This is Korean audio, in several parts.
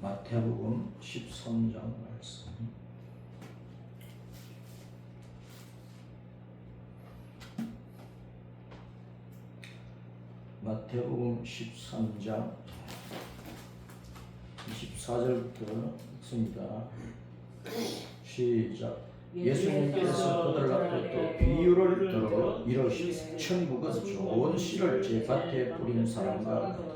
마태복음 13장 말씀. 마태복음 13장 24절부터 읽습니다. 시작. 예수님께서 그들 앞에 또 비유를 들어 이르시되 천국은 좋은 씨를 제 밭에 뿌린 사람과 같으니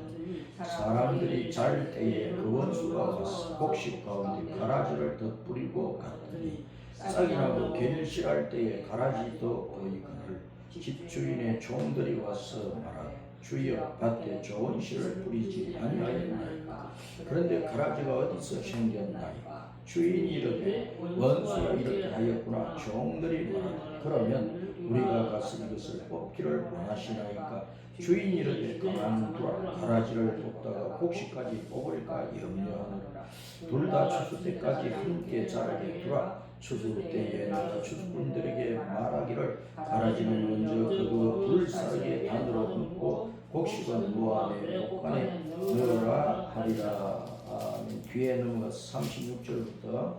사람들이 잘 때에 그 원수가 와서 곡식 가운데 가라지를 덧뿌리고 갔더니 싹이 나고 결실할 때에 가라지도 보이거늘 집주인의 종들이 와서 말하되 주여 밭에 좋은 씨를 뿌리지 아니하였나이까. 그런데 가라지가 어디서 생겼나이까. 주인이 이르되 원수가 이렇게 하였구나. 종들이 말하되 그러면 우리가 가서 이것을 뽑기를 원하시나이까. 주인이 이르되 가만두라. 가라지를 뽑다가 곡식까지 뽑을까 염려하노라. 둘 다 추수 때까지 함께 자라게 두라. 추수 때에 내가 추수꾼들에게 말하기를 가라지는 먼저 거두어 불사르게 단으로 얹고 곡식은 무안에 복간에 넣으라 하리라. 아멘. 뒤에 넘어가서 36절부터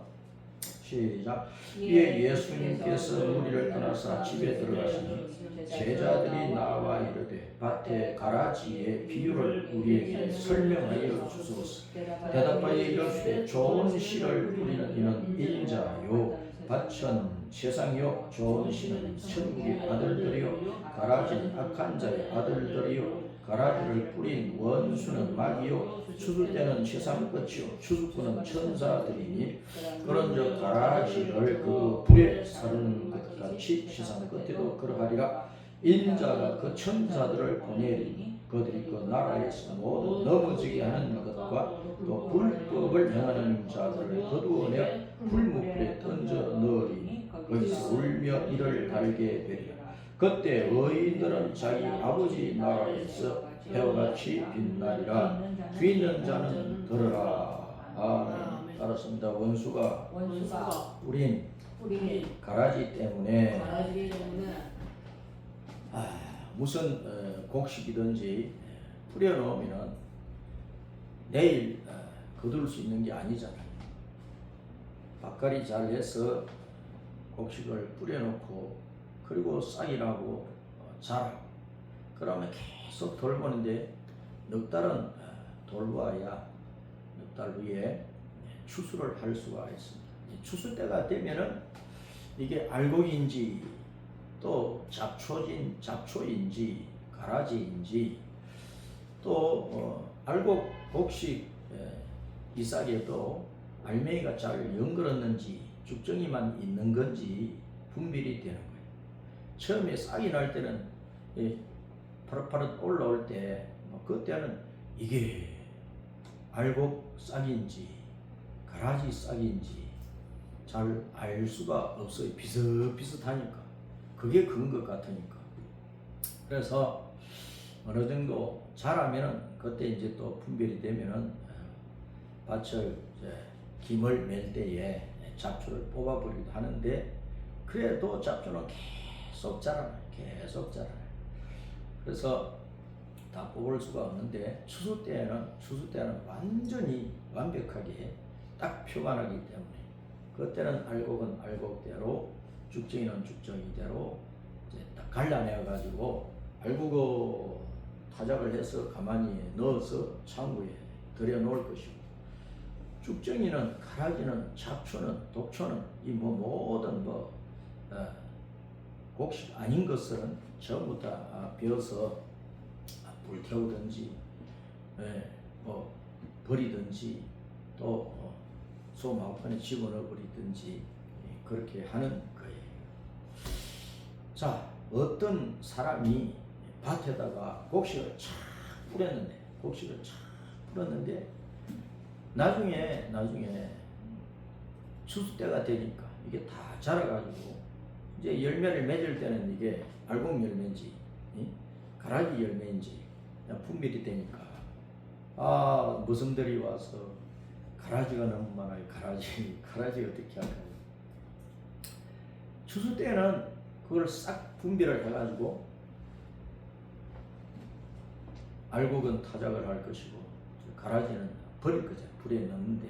시작. 이에 예수님께서 무리를 떠나서 집에 들어가시니 제자들이 나와 이르되 밭에 가라지의 비유를 우리에게 설명하여 주소서. 대답하여 이르시되 좋은 씨를 뿌리는 이는 인자요 밭은 세상이요 좋은 씨는 천국의 아들들이요 가라지는 악한 자의 아들들이요 가라지를 뿌린 원수는 마귀요 추수 때는 세상 끝이요 추수꾼은 천사들이니 그런즉 가라지를 그 불에 사르는 것 같이 세상 끝에도 그러하리라. 인자가 그 천사들을 보내리니 그들이 그 나라에서 모두 넘어지게 하는 것과 또 불법을 행하는 자들을 거두어내 불무불에 던져 넣으리니 거기서 울며 이를 갈게 되리라. 그때 의인들은 자기 아버지 나라에서 해와같이 빛나리라. 귀 있는 자는 들으라. 아멘. 따랐습니다. 원수가 우린 가라지 때문에 무슨 곡식이든지 뿌려놓으면 내일 거둘 수 있는 게 아니잖아요. 밭갈이 잘해서 곡식을 뿌려놓고 그리고 싹이 나고 자라고 그러면 계속 돌보는데 넉 달은 돌봐야 넉 달 후에 추수를 할 수가 있습니다. 추수 때가 되면은 이게 알곡인지 또 잡초인지 가라지인지 또 알곡 곡식 이삭에도 알맹이가 잘 연결었는지 죽정이만 있는 건지 분별이 되는 거예요. 처음에 싹이 날 때는 파릇파릇 올라올 때 그때는 이게 알곡 싹인지 가라지 싹인지 잘 알 수가 없어요. 비슷비슷하니까. 그게 그런 것 같으니까. 그래서 어느 정도 자라면은 그때 이제 또 분별이 되면은 밭을 김을 맬 때에 잡초를 뽑아버리기도 하는데 그래도 잡초는 계속 자라요. 그래서 다 뽑을 수가 없는데 추수 때는 완전히 완벽하게 딱 표가 나기 때문에 그때는 알곡은 알곡대로 죽정이는 죽정이대로 이제 딱 갈라내 가지고 알곡을 타작을 해서 가만히 넣어서 창고에 들여놓을 것이고 죽정이는 가라지는 잡초는 독초는 이 모든 곡식 아닌 것은 전부 다 베어서 불태우든지 버리든지 또 소마구간에 집어넣어 버리든지 그렇게 하는 거예요. 자, 어떤 사람이 밭에다가 곡식을 착 뿌렸는데 나중에 추수 때가 되니까 이게 다 자라가지고 이제 열매를 맺을 때는 이게 알곡 열매인지 가라지 열매인지 분별이 되니까 무슨들이 와서 가라지가 너무 많아요. 가라지 어떻게 할까요? 추수 때는 그걸 싹 분별을 해가지고 알곡은 타작을 할 것이고 가라지는 버릴 거잖아. 불에 넣는데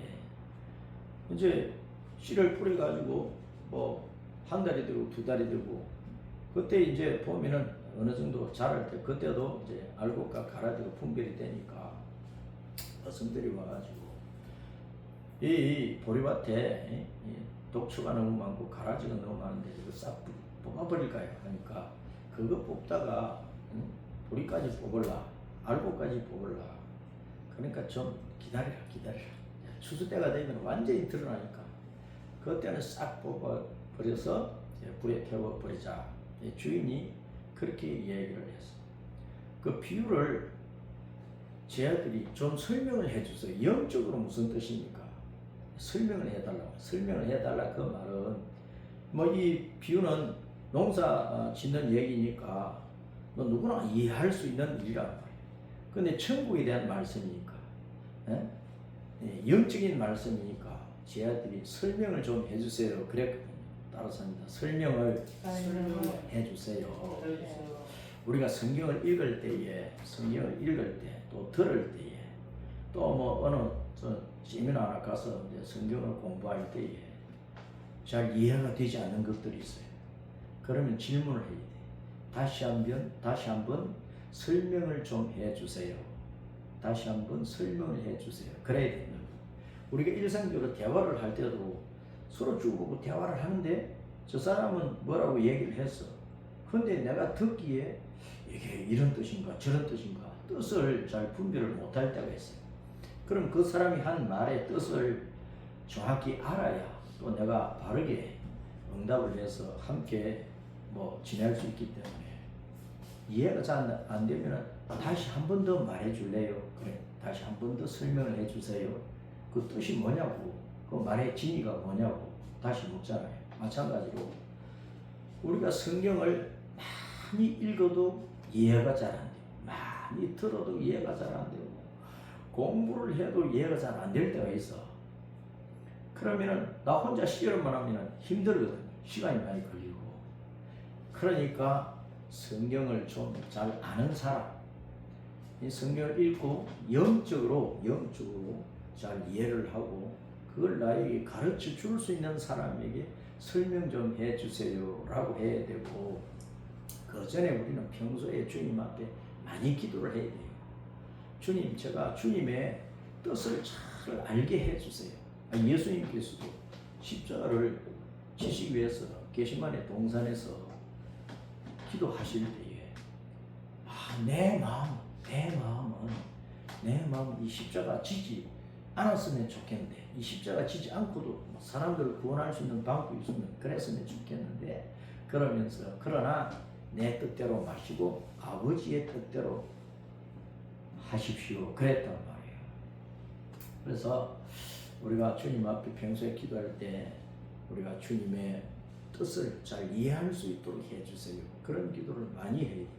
이제 씨를 뿌려가지고 뭐 한 달이 되고 두 달이 되고 그때 이제 보면은 어느 정도 자랄 때 그때도 이제 알곡과 가라지가 분별이 되니까 어성들이 와가지고 이 보리밭에 독초가 너무 많고 가라지가 너무 많은데 이거 싹 뽑아버릴까요? 하니까 그거 뽑다가 보리까지 뽑을라 알곡까지 뽑을라 그러니까 좀 기다리라 추수 때가 되면 완전히 드러나니까 그때는 싹 뽑아버려서 불에 태워버리자 주인이 그렇게 얘기를 했어. 그 비유를 제 아들이 좀 설명을 해주세요. 영적으로 무슨 뜻입니까? 설명을 해달라 그 말은 뭐 이 비유는 농사 짓는 얘기니까 뭐 누구나 이해할 수 있는 일이란 말이에요. 근데 천국에 대한 말씀이니까 영적인 말씀이니까 제 아들이 설명을 좀 해주세요 그랬거든요. 따라서 합니다. 설명을 해주세요. 우리가 성경을 읽을 때에 또 들을 때에 또 뭐 어느 세미나 하나 가서 이제 성경을 공부할 때에 잘 이해가 되지 않는 것들이 있어요. 그러면 질문을 해야 돼. 다시 한번 설명을 좀 해주세요. 그래야 된다. 우리가 일상적으로 대화를 할 때도 서로 주고받고 대화를 하는데 저 사람은 뭐라고 얘기를 했어. 근데 내가 듣기에 이게 이런 뜻인가 저런 뜻인가 뜻을 잘 분별을 못할 때가 있어요. 그럼 그 사람이 한 말의 뜻을 정확히 알아야 또 내가 바르게 응답을 해서 함께 뭐 지낼 수 있기 때문에 이해가 잘 안 되면 다시 한 번 더 말해 줄래요? 그래, 다시 한 번 더 설명을 해 주세요. 그 뜻이 뭐냐고, 그 말의 진위가 뭐냐고 다시 묻잖아요. 마찬가지로 우리가 성경을 많이 읽어도 이해가 잘 안 돼요. 많이 들어도 이해가 잘 안 되고 공부를 해도 이해가 잘 안 될 때가 있어. 그러면은 나 혼자 시험만 하면 힘들거든요. 시간이 많이 걸리고. 그러니까 성경을 좀 잘 아는 사람, 이 성경을 읽고 영적으로 잘 이해를 하고 그걸 나에게 가르쳐 줄 수 있는 사람에게 설명 좀 해주세요 라고 해야 되고, 그 전에 우리는 평소에 주님 앞에 많이 기도를 해야 돼요. 주님, 제가 주님의 뜻을 잘 알게 해주세요. 예수님께서도 십자가를 지시기 위해서 게시마네 동산에서 기도하실 때에 내 마음은 이 십자가 지지 않았으면 좋겠는데, 이 십자가 지지 않고도 사람들을 구원할 수 있는 방법이 있으면 그랬으면 좋겠는데, 그러면서 그러나 내 뜻대로 마시고 아버지의 뜻대로 하십시오 그랬단 말이에요. 그래서 우리가 주님 앞에 평소에 기도할 때 우리가 주님의 뜻을 잘 이해할 수 있도록 해주세요. 그런 기도를 많이 해야 됩니다.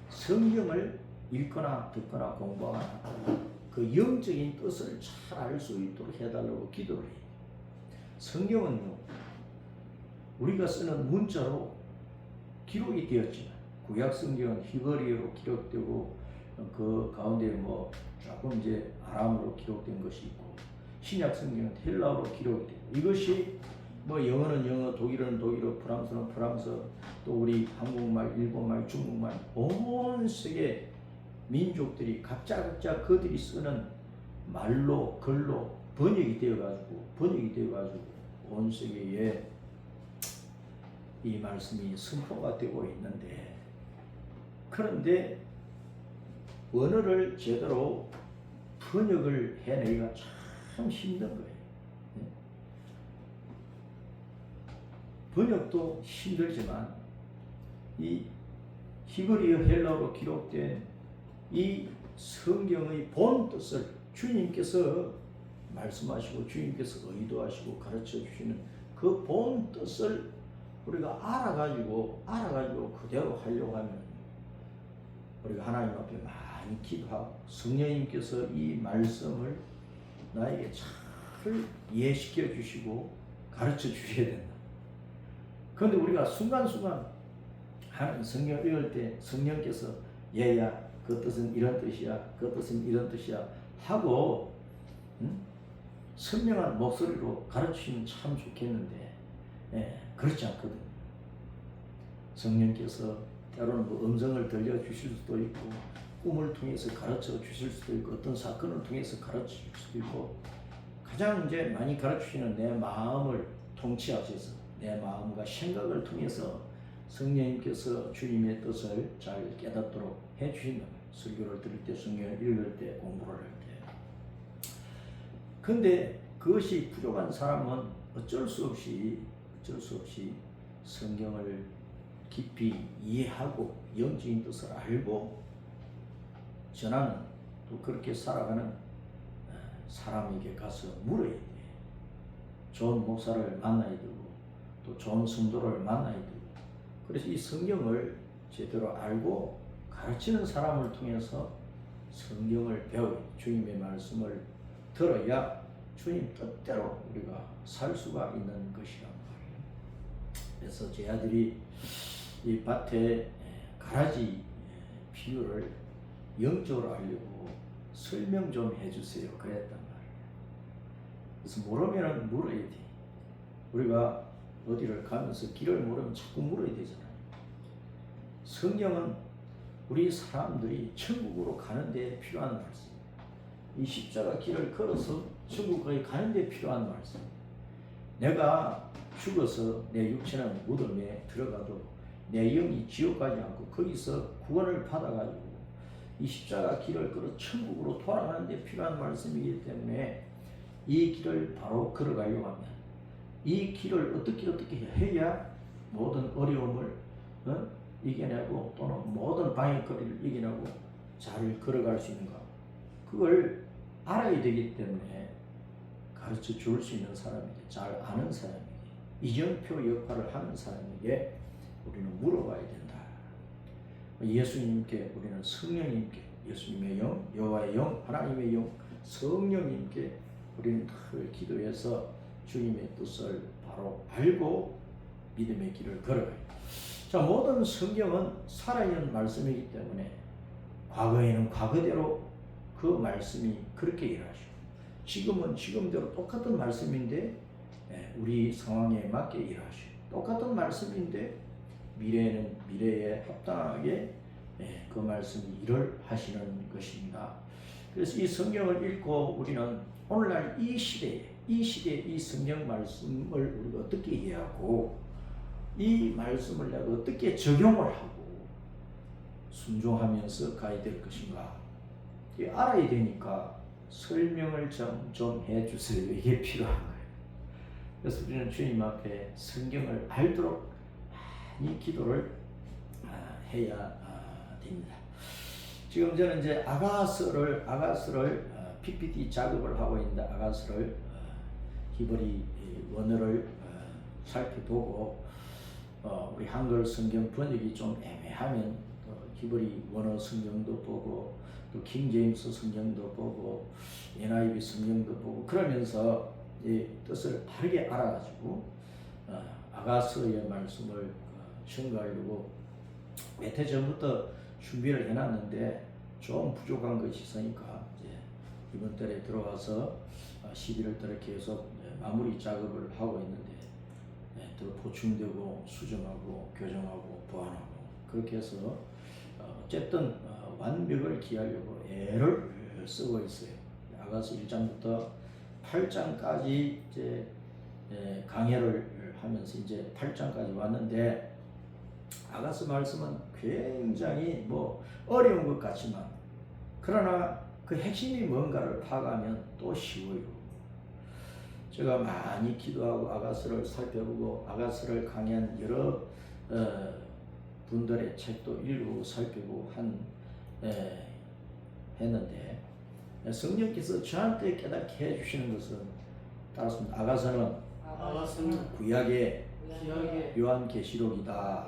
성경을 읽거나 듣거나 공부하거나 그 영적인 뜻을 잘 알 수 있도록 해달라고 기도를 해요. 성경은요, 우리가 쓰는 문자로 기록이 되었지만 구약 성경은 히브리어로 기록되고 그 가운데 뭐 조금 이제 아람어로 기록된 것이 있고, 신약 성경은 헬라어로 기록되고, 이것이 뭐 영어는 영어, 독일어는 독일어, 프랑스는 프랑스어, 또 우리 한국말, 일본말, 중국말, 온 세계 민족들이 각자 그들이 쓰는 말로 글로 번역이 되어가지고 온 세계에 이 말씀이 선포가 되고 있는데, 그런데 언어를 제대로 번역을 해내기가 참 힘든 거예요. 번역도 힘들지만 이 히브리어 헬라어로 기록된 이 성경의 본 뜻을 주님께서 말씀하시고 주님께서 의도하시고 가르쳐 주시는 그 본 뜻을 우리가 알아가지고 그대로 하려고 하면 우리가 하나님 앞에 많이 기도하고 성령님께서 이 말씀을 나에게 잘 이해시켜 주시고 가르쳐 주셔야 된다. 그런데 우리가 순간순간 하나님 성경 읽을 때 성령께서 얘야 그 뜻은 이런 뜻이야, 그 뜻은 이런 뜻이야 하고 응? 선명한 목소리로 가르치면 참 좋겠는데 그렇지 않거든. 성령께서 때로는 뭐 음성을 들려주실 수도 있고 꿈을 통해서 가르쳐 주실 수도 있고 어떤 사건을 통해서 가르쳐 줄 수도 있고 가장 이제 많이 가르치시는 내 마음을 통치하셔서 내 마음과 생각을 통해서 성령님께서 주님의 뜻을 잘 깨닫도록 해주신다. 설교를 들을 때, 성경을 읽을 때, 공부를 할 때. 근데 그것이 부족한 사람은 어쩔 수 없이 성경을 깊이 이해하고 영적인 뜻을 알고 전하는 또 그렇게 살아가는 사람에게 가서 물어야 돼. 좋은 목사를 만나야 되고 또 좋은 성도를 만나야 되고 그래서 이 성경을 제대로 알고 가르치는 사람을 통해서 성경을 배워 주님의 말씀을 들어야 주님 뜻대로 우리가 살 수가 있는 것이란 말이에요. 그래서 제 아들이 이 밭에 가라지 비유를 영적으로 알려고 설명 좀 해주세요 그랬단 말이에요. 그래서 모르면 물어야 돼. 우리가 어디를 가면서 길을 모르면 자꾸 물어야 되잖아요. 성경은 우리 사람들이 천국으로 가는 데 필요한 말씀. 이 십자가 길을 걸어서 천국에 가는 데 필요한 말씀. 내가 죽어서 내 육체는 무덤에 들어가도 내 영이 지옥 가지 않고 거기서 구원을 받아가지고 이 십자가 길을 걸어 천국으로 돌아가는 데 필요한 말씀이기 때문에 이 길을 바로 걸어가려고 하면 이 길을 어떻게 해야 모든 어려움을 이겨내고 또는 모든 방해거리를 이겨내고 잘 걸어갈 수 있는가 그걸 알아야 되기 때문에 가르쳐 줄 수 있는 사람에게 잘 아는 사람에게 이정표 역할을 하는 사람에게 우리는 물어봐야 된다. 예수님께 우리는 성령님께 예수님의 영, 여호와의 영, 하나님의 영, 성령님께 우리는 늘 기도해서 주님의 뜻을 바로 알고 믿음의 길을 걸어가요. 자, 모든 성경은 살아있는 말씀이기 때문에 과거에는 과거대로 그 말씀이 그렇게 일하시고 지금은 지금대로 똑같은 말씀인데 우리 상황에 맞게 일하시고 똑같은 말씀인데 미래에는 미래에 합당하게 그 말씀이 일을 하시는 것입니다. 그래서 이 성경을 읽고 우리는 오늘날 이 시대에 이 성경 말씀을 우리가 어떻게 이해하고 이 말씀을 내가 어떻게 적용을 하고 순종하면서 가야 될 것인가 알아야 되니까 설명을 좀 해주세요. 이게 필요한 거예요. 그래서 우리는 주님 앞에 성경을 알도록 많이 기도를 해야 됩니다. 지금 저는 이제 아가서를 PPT 작업을 하고 있는데 아가서를 히브리 원어를 살펴보고 우리 한글 성경 번역이 좀 애매하면 히브리 원어 성경도 보고 또 킹제임스 성경도 보고 NIV 성경도 보고 그러면서 이 뜻을 바르게 알아가지고 아가서의 말씀을 증거하려고 몇 해 전부터 준비를 해놨는데 좀 부족한 것이 있으니까 이제 이번 달에 들어와서 11월 달에 계속 마무리 작업을 하고 있는데 더 보충되고 수정하고 교정하고 보완하고 그렇게 해서 어쨌든 완벽을 기하려고 애를 쓰고 있어요. 아가서 1장부터 8장까지 이제 강해를 하면서 이제 8장까지 왔는데 아가서 말씀은 굉장히 어려운 것 같지만 그러나 그 핵심이 뭔가를 파악하면 또 쉬워요. 제가 많이 기도하고 아가서를 살펴보고 아가서를 강의한 여러 분들의 책도 읽고 살펴보고 했는데 성령께서 저한테 깨닫게 해주시는 것은 따랐습니다. 아가서는 구약의 요한계시록이다.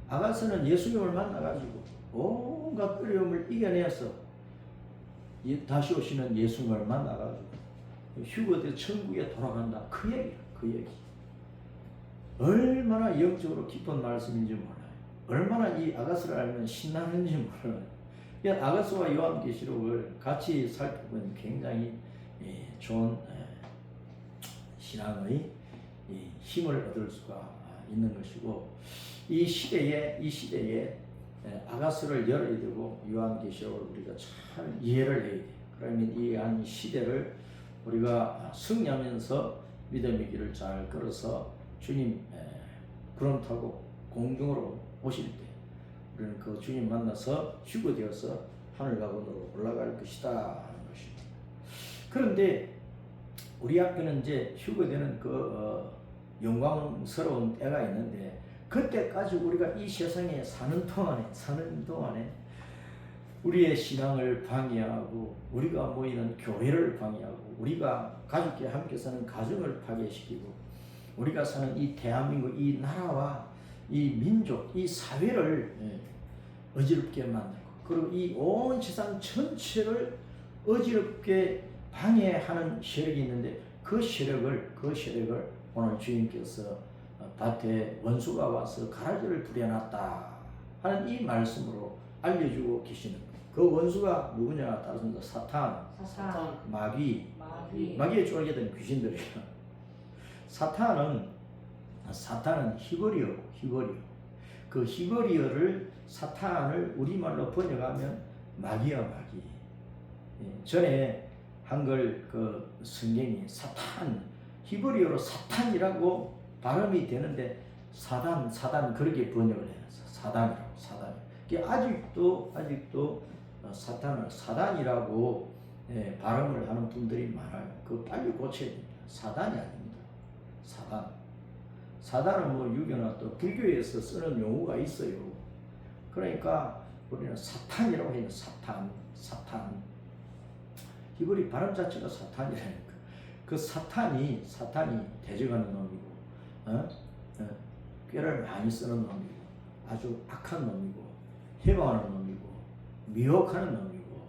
아가서는 예수님을 만나가지고 온갖 어려움을 이겨내서 다시 오시는 예수님을 만나가지고 휴거돼 천국에 돌아간다. 그 얘기야. 그 얘기. 얼마나 영적으로 깊은 말씀인지 몰라요. 얼마나 이 아가서를 알면 신나는지 몰라요. 이 아가서와 요한계시록을 같이 살펴보면 굉장히 좋은 신앙의 힘을 얻을 수가 있는 것이고, 이 시대에 아가서를 열어야 되고 요한계시록을 우리가 잘 이해를 해야 돼. 그러면 이 한 시대를 우리가 승리하면서 믿음의 길을 잘 걸어서 주님 구름 타고 공중으로 오실 때 우리는 그 주님 만나서 휴거되어서 하늘가운으로 올라갈 것이다 하는 것입니다. 그런데 우리 앞에는 이제 휴거되는 그 영광스러운 때가 있는데, 그때까지 우리가 이 세상에 사는 동안에 우리의 신앙을 방해하고, 우리가 모이는 교회를 방해하고, 우리가 가족끼리 함께 사는 가정을 파괴시키고, 우리가 사는 이 대한민국, 이 나라와 이 민족, 이 사회를 어지럽게 만들고, 그리고 이 온 세상 전체를 어지럽게 방해하는 세력이 있는데, 그 세력을 오늘 주님께서 밭에 원수가 와서 가라지를 부려놨다 하는 이 말씀으로 알려주고 계시는 거예요. 그 원수가 누구냐? 따라서 사탄, 마귀에 쫄게 귀신들이야. 사탄은 히브리어. 그 히브리어를, 사탄을 우리말로 번역하면 마귀야, 마귀. 전에 한글 그 성경이 히브리어로 사탄이라고 발음이 되는데, 사단 그렇게 번역을 해놨어. 사단이라고. 아직도 사탄을 사단이라고 발음을 하는 분들이 많아요. 그거 빨리 고쳐야 됩니다. 사단이 아닙니다. 사단은 뭐 유교나 또 불교에서 쓰는 용어가 있어요. 그러니까 우리는 사탄이라고 해요. 사탄. 히브리 발음 자체가 사탄이라니까. 그 사탄이 대적하는 놈이고, 꾀를 많이 쓰는 놈이고, 아주 악한 놈이고, 해방하는 놈이고, 미혹하는 놈이고,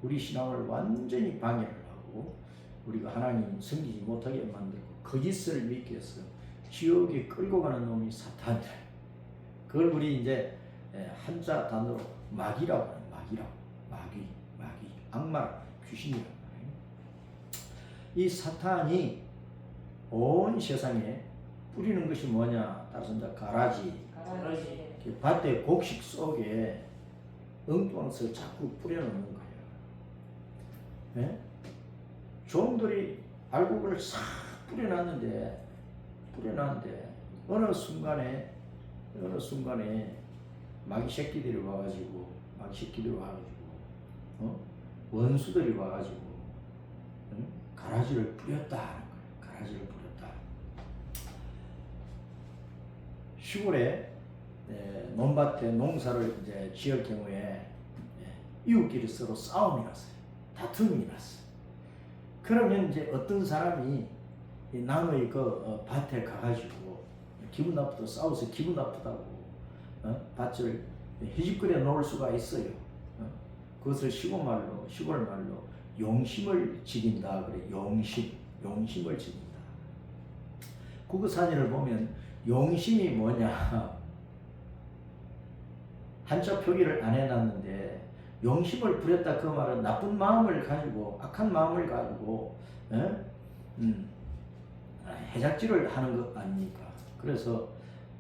우리 신앙을 완전히 방해를 하고, 우리가 하나님 섬기지 못하게 만들고, 거짓을 믿게 해서 지옥에 끌고 가는 놈이 사탄이라. 그걸 우리 이제 한자 단어로 마귀라고 해요. 마귀, 악마, 귀신이라고 해요. 이 사탄이 온 세상에 뿌리는 것이 뭐냐? 따라서 이제 가라지. 밭의 곡식 속에 엉뚱한 것을 자꾸 뿌려놓는 거예요. 네? 종들이 알곡을 싹 뿌려놨는데 어느 순간에 마귀 새끼들이 와가지고 원수들이 와가지고 가라지를 뿌렸다 하는 거예요. 가라지를 뿌렸다. 시골에 논밭에 농사를 이제 지을 경우에 이웃끼리 서로 싸움이 났어요. 다툼이 났어요. 그러면 이제 어떤 사람이 남의 그 밭에 가가지고 기분 나쁘다고 싸워서 기분 나쁘다고 밭을 희집거려 놓을 수가 있어요. 그것을 시골 말로 용심을 지긴다 그래. 용심을 지긴다. 국어 사전을 보면 용심이 뭐냐? 한자 표기를 안 해놨는데, 용심을 부렸다 그 말은 나쁜 마음을 가지고, 악한 마음을 가지고 해작질을 하는 것 아닙니까? 그래서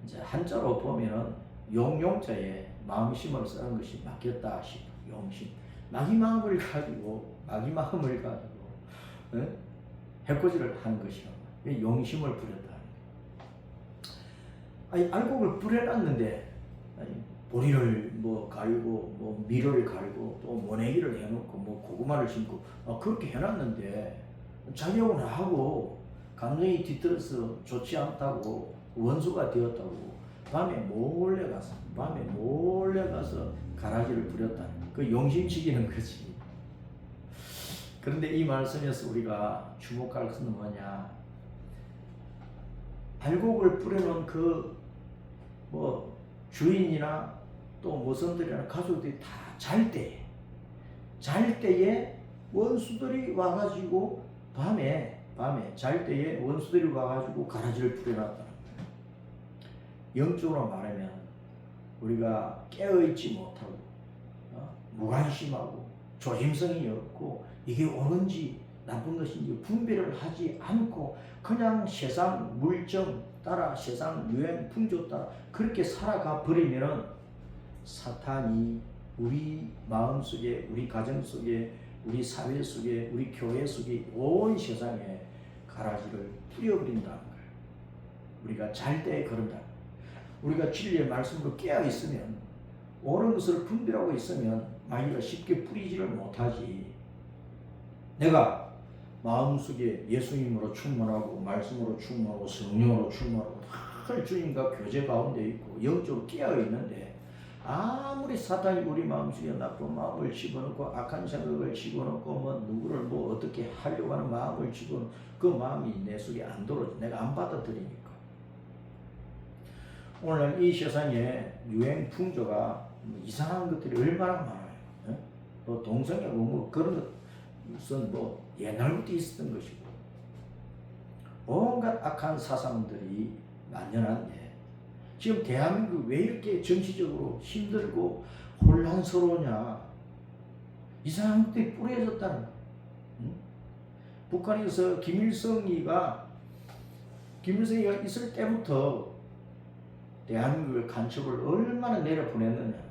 이제 한자로 보면은 용자에 마음심을 쓰는 것이 맞겠다 싶어. 용심. 마귀 마음을 가지고 해코지를 하는 것이요. 용심을 부렸다. 아니, 알곡을 뿌려놨는데, 보리를 갈고, 밀을 갈고, 또 모내기를 해놓고, 고구마를 심고, 그렇게 해놨는데, 자기하고 나하고 감정이 뒤틀어서 좋지 않다고, 원수가 되었다고, 밤에 몰래 가서 가라지를 부렸다는, 그 용심치기는 거지. 그런데 이 말씀에서 우리가 주목할 것은 뭐냐? 알곡을 뿌려놓은 그 주인이나 또 모성들이나 가족들이 다 잘 때에 원수들이 와가지고 밤에 잘 때에 원수들이 와가지고 가라지를 뿌려놨다는 거예요. 영적으로 말하면 우리가 깨어있지 못하고 무관심하고 조심성이 없고 이게 옳은지 나쁜 것인지 분별을 하지 않고 그냥 세상 물정 따라 세상 유행 풍조 따라 그렇게 살아가 버리면은 사탄이 우리 마음속에 우리 가정 속에 우리 사회 속에 우리 교회 속에 온 세상에 가라지를 뿌려버린다는 거예요. 우리가 잘 때 그런다. 우리가 진리의 말씀으로 깨어 있으면 옳은 것을 분별하고 있으면 마귀가 쉽게 뿌리지를 못하지. 내가 마음속에 예수님으로 충만하고 말씀으로 충만하고 성령으로 충만하고 늘 주님과 교제 가운데 있고 영적으로 깨어 있는데 아무리 사탄이 우리 마음속에 나쁜 마음을 집어넣고 악한 생각을 집어넣고 뭐 누구를 뭐 어떻게 하려고 하는 마음을 집어넣고 그 마음이 내 속에 안 들어오지. 내가 안 받아들이니까. 오늘 이 세상에 유행 풍조가 이상한 것들이 얼마나 많아요. 예? 뭐 동성애 뭐 그런 것은 뭐 옛날부터 있었던 것이고 온갖 악한 사상들이 만연한데 지금 대한민국 왜 이렇게 정치적으로 힘들고 혼란스러우냐. 이상한 것들이 뿌려졌다는 거예요. 북한에서 김일성이가 있을 때부터 대한민국의 간첩을 얼마나 내려보냈느냐.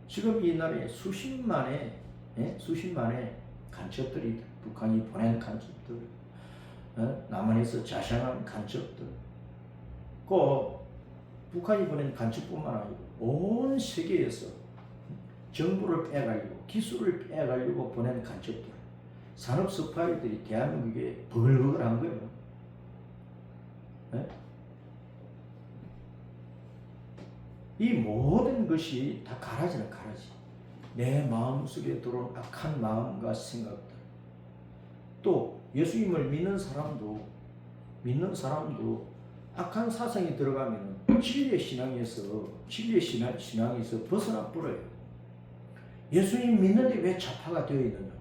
지금 이 나라에 수십만의 간첩들이 북한이 보낸 간첩들, 남한에서 자생한 간첩들, 북한이 보낸 간첩뿐만 아니고 온 세계에서 정보를 빼가지고 기술을 빼가지고 보낸 간첩들, 산업 스파이들이 대한민국에 버글버글한 거예요. 이 모든 것이 다 가라지는 가라지. 내 마음속에 들어온 악한 마음과 생각들. 또 예수님을 믿는 사람도 악한 사상이 들어가면 진리의 신앙에서 벗어나 버려요. 예수님 믿는데 왜 좌파가 되어 있느냐?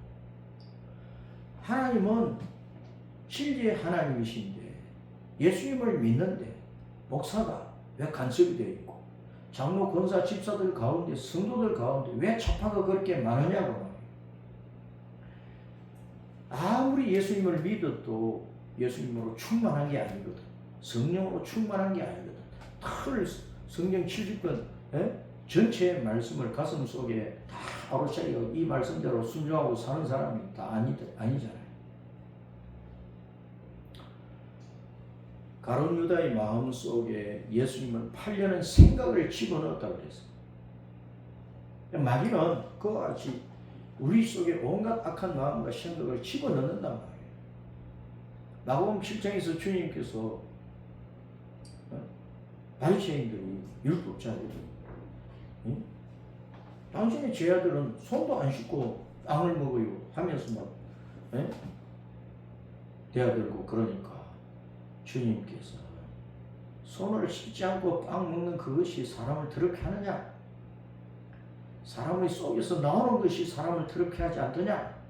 하나님은 진리의 하나님이신데 예수님을 믿는데 목사가 왜 간섭이 되어 있고 장로, 권사, 집사들 가운데 성도들 가운데 왜 좌파가 그렇게 많으냐고 말이에요. 아무리 예수님을 믿어도 예수님으로 충만한 게 아니거든. 성령으로 충만한 게 아니거든. 성경 70권 전체 말씀을 가슴 속에 다 아우르차리고 이 말씀대로 순종하고 사는 사람이 다 아니잖아요. 가룟 유다의 마음 속에 예수님을 팔려는 생각을 집어넣었다고 그랬어요. 마귀는 그와 같이 우리 속에 온갖 악한 마음과 생각을 집어넣는단 말이에요. 마가복음 7장에서 주님께서 바리새인들이 율법자들이 당신의 제자들은 손도 안 씻고 빵을 먹어요 하면서 막 대화들고 그러니까 주님께서 손을 씻지 않고 빵 먹는 그것이 사람을 더럽게 하느냐? 사람의 속에서 나오는 것이 사람을 더럽게 하지 않더냐?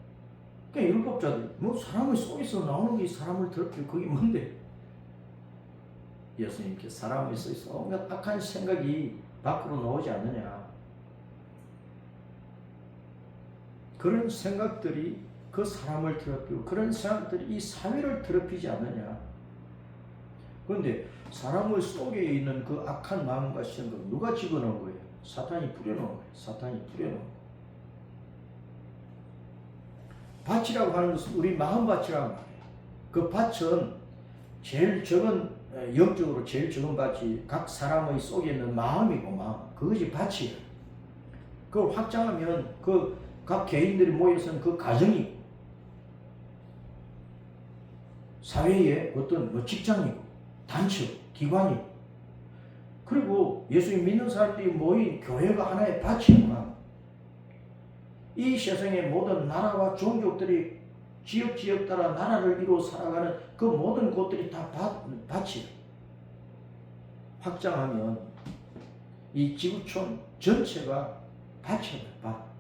그러니까 율법자들 뭐 사람의 속에서 나오는 게 사람을 더럽게 그게 뭔데? 예수님께서 사람의 속에서 온갖 악한 생각이 밖으로 나오지 않느냐? 그런 생각들이 그 사람을 더럽히고 그런 생각들이 이 사회를 더럽히지 않느냐? 그런데 사람의 속에 있는 그 악한 마음과 생각 누가 집어넣은 거예요? 사탄이 뿌려놓은 거예요. 사탄이 뿌려놓은 거예요. 밭이라고 하는 것은 우리 마음 밭이라고 말해요. 그 밭은 제일 적은 영적으로 제일 적은 밭이 각 사람의 속에 있는 마음이고 마음. 그것이 밭이에요. 그걸 확장하면 그 각 개인들이 모여서는 그 가정이고 사회의 어떤 직장이고 단체, 기관이고 그리고 예수님 믿는 사람들이 모인 교회가 하나의 밭이구나. 이 세상의 모든 나라와 종족들이 지역 따라 나라를 이루어 살아가는 그 모든 곳들이 다 밭이에요. 확장하면 이 지구촌 전체가 밭이에요. 밭.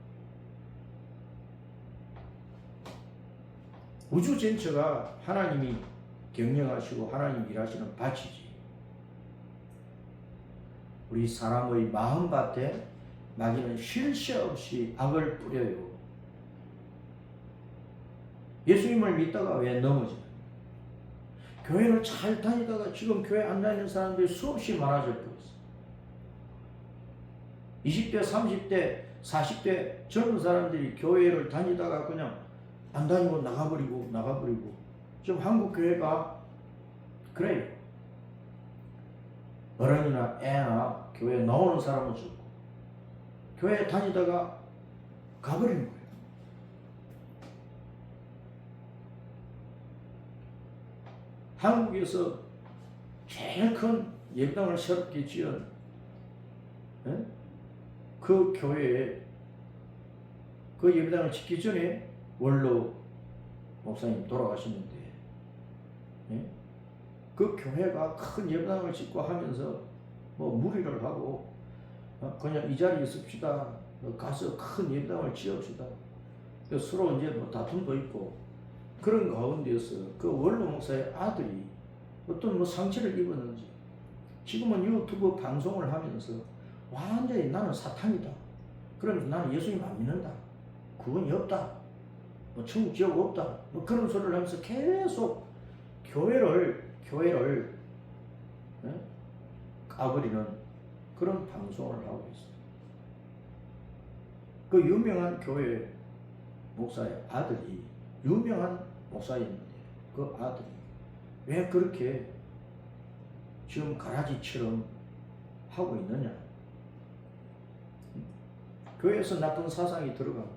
우주 전체가 하나님이 경영하시고 하나님 일하시는 밭이지. 우리 사람의 마음밭에 마귀는 쉴 새 없이 악을 뿌려요. 예수님을 믿다가 왜 넘어지나? 교회를 잘 다니다가 지금 교회 안 다니는 사람들이 수없이 많아질 거였어. 20대, 30대, 40대 젊은 사람들이 교회를 다니다가 그냥 안 다니고 나가버리고 지금 한국 교회가 그래요. 어른이나 애나 교회 나오는 사람은 적고 교회 다니다가 가버리는 거예요. 한국에서 제일 큰 예배당을 새롭게 지은 그 교회에 그 예배당을 짓기 전에 원로 목사님 돌아가셨는데 그 교회가 큰 예배당을 짓고 하면서 뭐 무리를 하고 그냥 이 자리에 있읍시다. 가서 큰 예배당을 지읍시다. 서로 이제 뭐 다툼도 있고 그런 가운데서 그 원로 목사의 아들이 어떤 뭐 상처를 입었는지 지금은 유튜브 방송을 하면서 완전히 나는 사탄이다. 그러면서 나는 예수님 안 믿는다. 구원이 없다. 뭐 천국 지옥 없다. 뭐 그런 소리를 하면서 계속 교회를 까버리는 그런 방송을 하고 있어요. 그 유명한 교회 목사의 아들이 유명한 목사였는데 그 아들이 왜 그렇게 지금 가라지처럼 하고 있느냐? 교회에서 나쁜 사상이 들어가고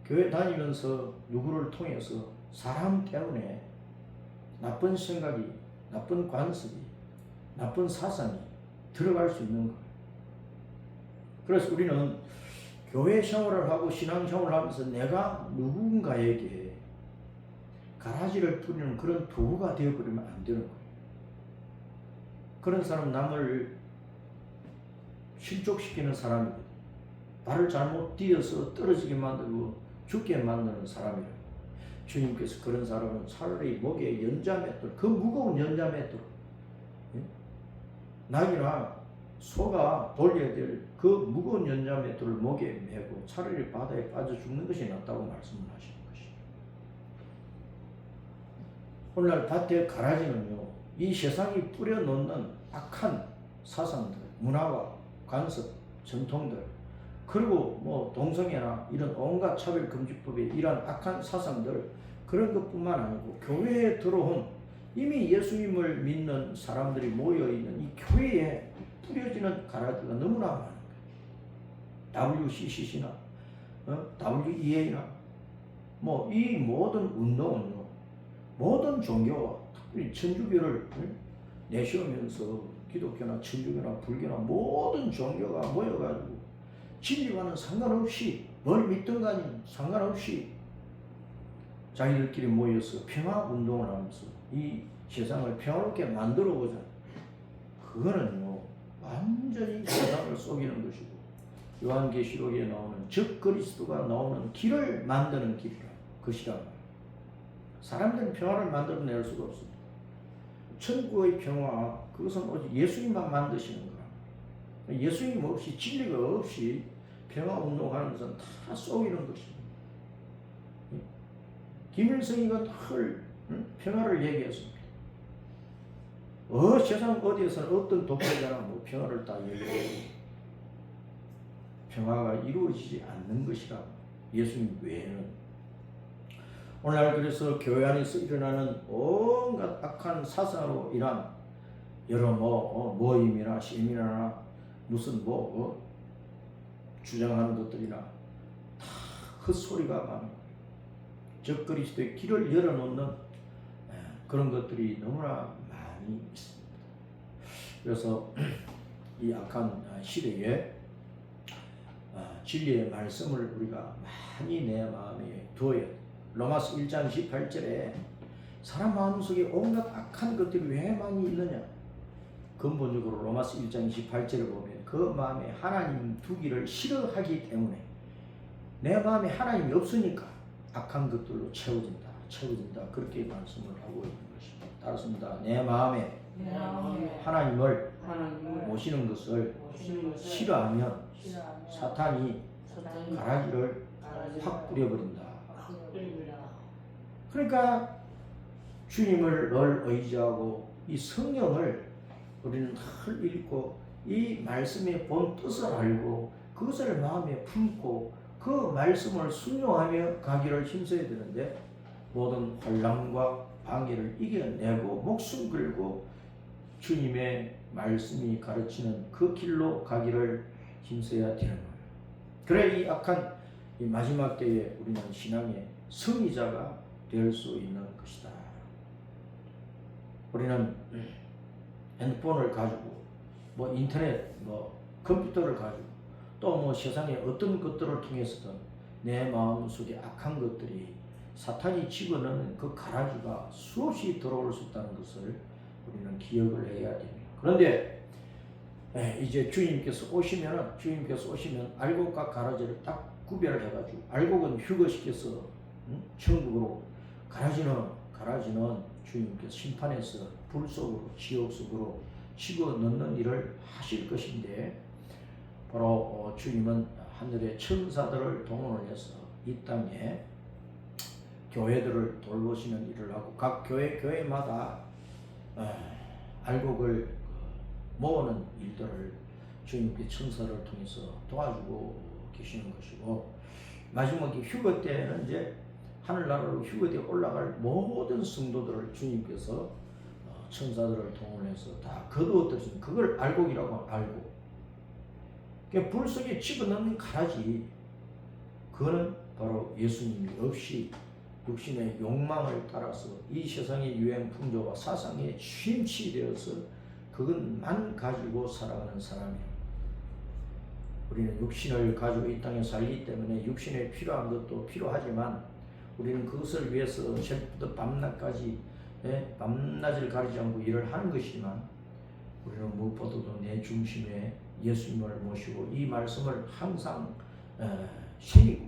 교회 다니면서 누구를 통해서 사람 때문에 나쁜 생각이, 나쁜 관습이, 나쁜 사상이 들어갈 수 있는 거예요. 그래서 우리는 교회 생활을 하고 신앙 생활을 하면서 내가 누군가에게 가라지를 뿌리는 그런 도구가 되어버리면 안 되는 거예요. 그런 사람 남을 실족시키는 사람이거든요. 발을 잘못 디뎌서 떨어지게 만들고 죽게 만드는 사람이에요. 주님께서 그런 사람은 차라리 목에 연자맷돌, 그 무거운 연자맷돌, 낙이나 소가 돌려야 될 그 무거운 연자맷돌을 목에 메고 차라리 바다에 빠져 죽는 것이 낫다고 말씀을 하시는 것입니다. 오늘날 밭의 가라지는요, 이 세상이 뿌려놓는 악한 사상들, 문화와 관습, 전통들, 그리고 뭐 동성애나 이런 온갖 차별금지법의 이러한 악한 사상들, 그런 것뿐만 아니고 교회에 들어온 이미 예수님을 믿는 사람들이 모여있는 이 교회에 뿌려지는 가라지가 너무나 많은 거예요. WCC나 WEA나 뭐 이 모든 운동은요, 모든 종교와 특별히 천주교를 내세우면서 기독교나 천주교나 불교나 모든 종교가 모여가지고 진리와는 상관없이 뭘 믿든 간에 상관없이 자기들끼리 모여서 평화운동을 하면서 이 세상을 평화롭게 만들어보자. 그거는요, 완전히 세상을 속이는 것이고 요한계시록에 나오는 적 그리스도가 나오는 길을 만드는 길이라 것이라. 사람들은 평화를 만들어낼 수가 없습니다. 천국의 평화, 그것은 오직 예수님만 만드시는 거라. 예수님 없이, 진리가 없이 평화운동하는 것은 다 속이는 것입니다. 김일성이가 늘 평화를 얘기했습니다. 세상 어디에서는 어떤 독재자나 뭐 평화를 다 얘기하고 평화가 이루어지지 않는 것이라. 예수님 외에는. 오늘날 그래서 교회 안에서 일어나는 온갖 악한 사상으로 인한 여러 모임이나 세미나나 무슨 주장하는 것들이나 다 헛소리가 많은 거예요. 적 그리스도의 길을 열어놓는 그런 것들이 너무나 많이 있습니다. 그래서 이 악한 시대에 진리의 말씀을 우리가 많이 내 마음에 두어야 돼요. 로마서 1장 18절에 사람 마음속에 온갖 악한 것들이 왜 많이 있느냐? 근본적으로 로마서 1장 28절에 보면 그 마음에 하나님 두기를 싫어하기 때문에 내 마음에 하나님이 없으니까 악한 것들로 채워진다. 그렇게 말씀을 하고 있는 것입니다. 따라서 내 마음에 하나님을 모시는 것을 싫어하면 사탄이 가라지를 확 뿌려버린다. 그러니까 주님을 늘 의지하고 이 성경을 우리는 늘 읽고 이 말씀의 본 뜻을 알고 그것을 마음에 품고 그 말씀을 순종하며 가기를 힘써야 되는데 모든 혼란과 방해를 이겨내고 목숨 걸고 주님의 말씀이 가르치는 그 길로 가기를 힘써야 되는 거예요. 그래 이 악한 이 마지막 때에 우리는 신앙의 승리자가 될 수 있는 것이다. 우리는 핸드폰을 가지고 뭐 인터넷 뭐 컴퓨터를 가지고 또 뭐 세상의 어떤 것들을 통해서든 내 마음속에 악한 것들이 사탄이 집어넣는 그 가라지가 수없이 들어올 수 있다는 것을 우리는 기억을 해야 됩니다. 그런데 이제 주님께서 오시면 알곡과 가라지를 딱 구별을 해가지고 알곡은 휴거시켜서 천국으로 가라지는 주님께서 심판해서 불 속으로 지옥 속으로 집어넣는 일을 하실 것인데 바로 주님은 하늘의 천사들을 동원을 해서 이 땅에 교회들을 돌보시는 일을 하고 각 교회마다 알곡을 모으는 일들을 주님께 천사를 통해서 도와주고 계시는 것이고 마지막에 휴거 때는 이제 하늘나라로 휴거되어 올라갈 모든 성도들을 주님께서 천사들을 동원해서 다 거두어들으신 그걸 알곡이라고 알고 불 속에 집어넣는 가라지 그거는 바로 예수님이 없이 육신의 욕망을 따라서 이 세상의 유행 풍조와 사상에 심취되어서 그것만 가지고 살아가는 사람이에요. 우리는 육신을 가지고 이 땅에 살기 때문에 육신에 필요한 것도 필요하지만 우리는 그것을 위해서 새벽부터 밤낮까지 밤낮을 가리지 않고 일을 하는 것이지만 우리는 무엇보다도 내 중심에 예수님을 모시고 이 말씀을 항상 새기고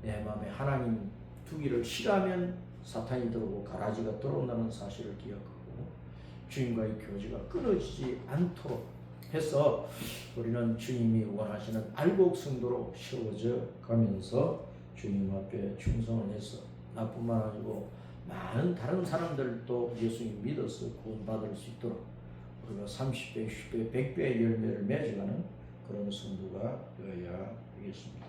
내 마음에 하나님 두기를 싫어하면 사탄이 들어오고 가라지가 들어온다는 사실을 기억하고 주님과의 교제가 끊어지지 않도록 해서 우리는 주님이 원하시는 알곡 성도로 세워져 가면서 주님 앞에 충성을 해서 나뿐만 아니고 많은 다른 사람들도 예수님 믿어서 구원받을 수 있도록 우리가 30배, 60배, 100배의 열매를 맺어가는 그런 성도가 되어야 하겠습니다.